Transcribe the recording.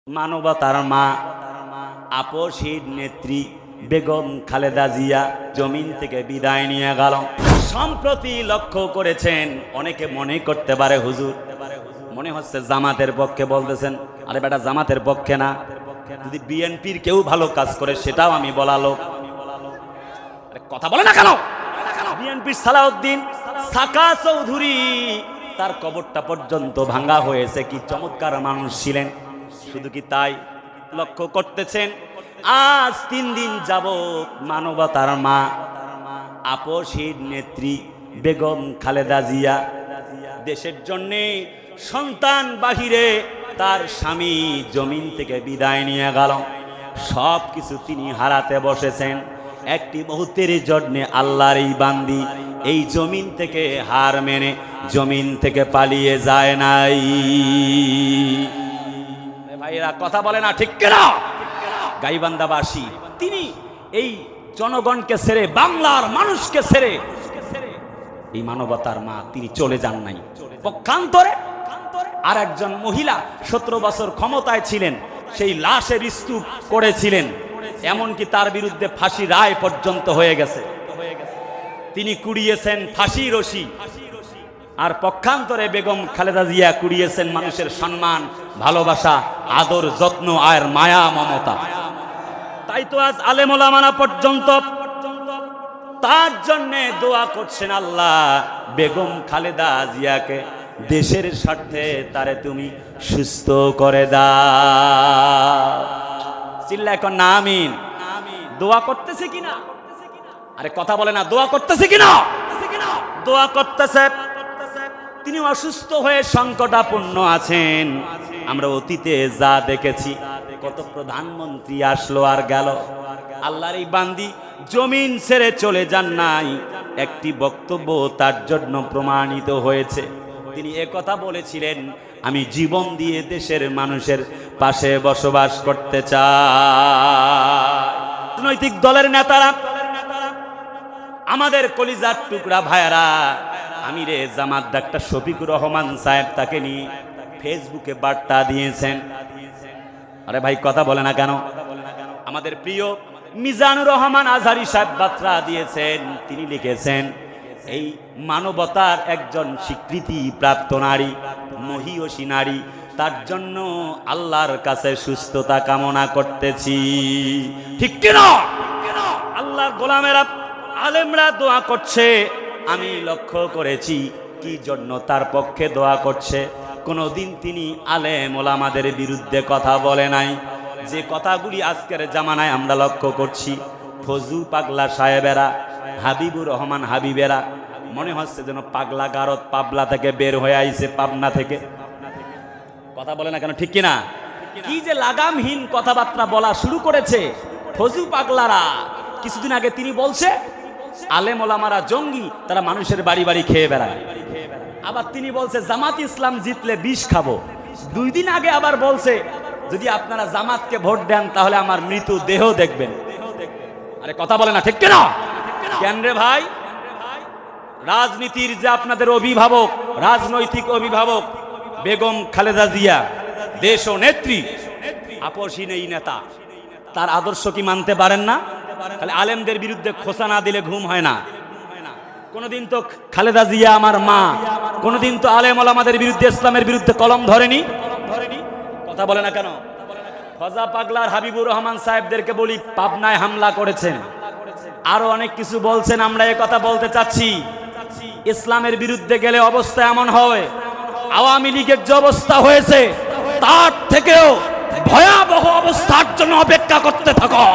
মানবতার মা আপসীর নেত্রী বেগম খালেদা জিয়া জমিন থেকে বিদায় নিয়ে গেল। সম্প্রতি লক্ষ্য করেছেন, অনেকে মনে করতে পারে হুজুর মনে হচ্ছে জামাতের পক্ষে বলতেছেন। আরে বেটা, জামাতের পক্ষে না, যদি বিএনপির কেউ ভালো কাজ করে সেটাও আমি বলা লোক। কথা বলে না কেন? বিএনপির সালাউদ্দিন সাকা চৌধুরী, তার কবরটা পর্যন্ত ভাঙা হয়েছে। কি চমৎকার মানুষ ছিলেন! শুধু কি তাই, লক্ষ্য করতেছেন আজ 3 দিন যাবত মানবতার মা আপসীর নেত্রী বেগম খালেদা জিয়া দেশের জন্যে সন্তান বাহিরে, তার স্বামী জমিন থেকে বিদায় নিয়ে গেল। সব কিছু তিনি হারাতে বসেছেন। একটি মুহূর্তের জন্যে আল্লাহর এই বান্দি এই জমিন থেকে হার মেনে জমিন থেকে পালিয়ে যায় নাই। ভাইরা কথা বলে না, ঠিক কিনা? গাইবান্ধাবাসী তিনি এই জনগণকে ছেড়ে, বাংলার মানুষকে ছেড়ে, এই মানবতার মা তিনি চলে যান নাই। পক্ষান্তরে আর একজন মহিলা 17 বছর ক্ষমতায় ছিলেন, সেই লাশের স্তূপ করেছিলেন, এমনকি তার বিরুদ্ধে ফাঁসি রায় পর্যন্ত হয়ে গেছে। তিনি কুড়িয়েছেন ফাঁসি রশি। আর পক্ষান্তরে বেগম খালেদা জিয়া কুড়িয়েছেন মানুষের সম্মান, ভালোবাসা, আদর, যত্ন আর মায়া মমতা। তাই তো আজ আলেম ওলামারা পর্যন্ত তার জন্য দোয়া করছেন, আল্লাহ বেগম খালেদা জিয়াকে দেশের স্বার্থে তারে তুমি সুস্থ করে দাও। চিল্লা এখন না আমিন। দোয়া করতেছে কিনা? আরে কথা বলে না, দোয়া করতেছে কিনা? দোয়া করতেছে। তিনি অসুস্থ হয়ে সংকটাপন্ন আছেন। আমরা অতীতে যা দেখেছি, কত প্রধানমন্ত্রী আসলো আর গেল, আল্লাহর এই বান্দি জমিন ছেড়ে চলে যান নাই। একটি বক্তব্য তার জন্য প্রমাণিত হয়েছে। তিনি একথা বলেছিলেন, আমি জীবন দিয়ে দেশের মানুষের পাশে বসবাস করতে চাই। রাজনৈতিক দলের নেতারা, আমাদের কলিজার টুকরা ভাইয়ারা, আমিরে জামাত ডাক্তার শফিকুর রহমান সাহেব তাকে নিয়ে ফেসবুকে বার্তা দিয়েছেন। আরে ভাই কথা বলে না কেন? আমাদের প্রিয় মিজানুর রহমান আজহারি সাহেব বার্তা দিয়েছেন। তিনি লিখেছেন, এই মানবতার একজন স্বীকৃতি প্রাপ্ত নারী, মহিয়সী নারী, তার জন্য আল্লাহর কাছে সুস্থতা কামনা করতেছি। ঠিক কিনা? আল্লাহর গোলামেরা, আলেমরা দোয়া করছে। আমি লক্ষ্য করেছি কি জন্য তার পক্ষে দোয়া করছে। কোনোদিন তিনি আলেম ওলামাদের বিরুদ্ধে কথা বলে নাই। যে কথাগুলি আজকের জামানায় আমরা লক্ষ্য করছি, ফজু পাগলা সাহেবেরা, হাবিবুর রহমান হাবিবেরা, মনে হচ্ছে যেন পাগলা গারদ পাবলা থেকে বের হয়ে আইছে, পাবনা থেকে। কথা বলে না কেন? ঠিক কিনা? কি যে লাগামহীন কথাবার্তা বলা শুরু করেছে ফজু পাগলারা। কিছুদিন আগে তিনি বলছে আলেম ওলামারা জঙ্গি, তারা মানুষের বাড়ি বাড়ি খেয়ে বেড়ায়। আবার তিনি বলছে জামাত ইসলাম জিতলে বিষ খাবো। 2 দিন আগে আবার বলছে যদি আপনারা জামাতকে ভোট দেন তাহলে আমার মৃত্যু দেহ দেখবেন। আরে কথা বলে না, ঠিক কিনা? কেন রে ভাই? রাজনীতির যে আপনাদের অভিভাবক, রাজনৈতিক অভিভাবক বেগম খালেদা জিয়া, দেশ ও নেত্রী, আপসী নেই নেতা, তার আদর্শ কি মানতে পারেন না? তাহলে আলেমদের বিরুদ্ধে খোসা না দিলে ঘুম হয় না। কোনদিন তো খালেদা জিয়া আমার মা, কোনদিন তো আলেম ওলামাদের বিরুদ্ধে, ইসলামের বিরুদ্ধে কলম ধরেনি। কথা বলে না কেন? ফজা পাগলার হাবিবুর রহমান সাহেবদেরকে বলি পাবনায় হামলা করেছেন, আরো অনেক কিছু বলছেন। আমরা এই কথা বলতে চাচ্ছি, ইসলামের বিরুদ্ধে গেলে অবস্থা এমন হয়, আওয়ামী লীগের যে অবস্থা হয়েছে তার থেকেও ভয়াবহ অবস্থার জন্য অপেক্ষা করতে থাকো।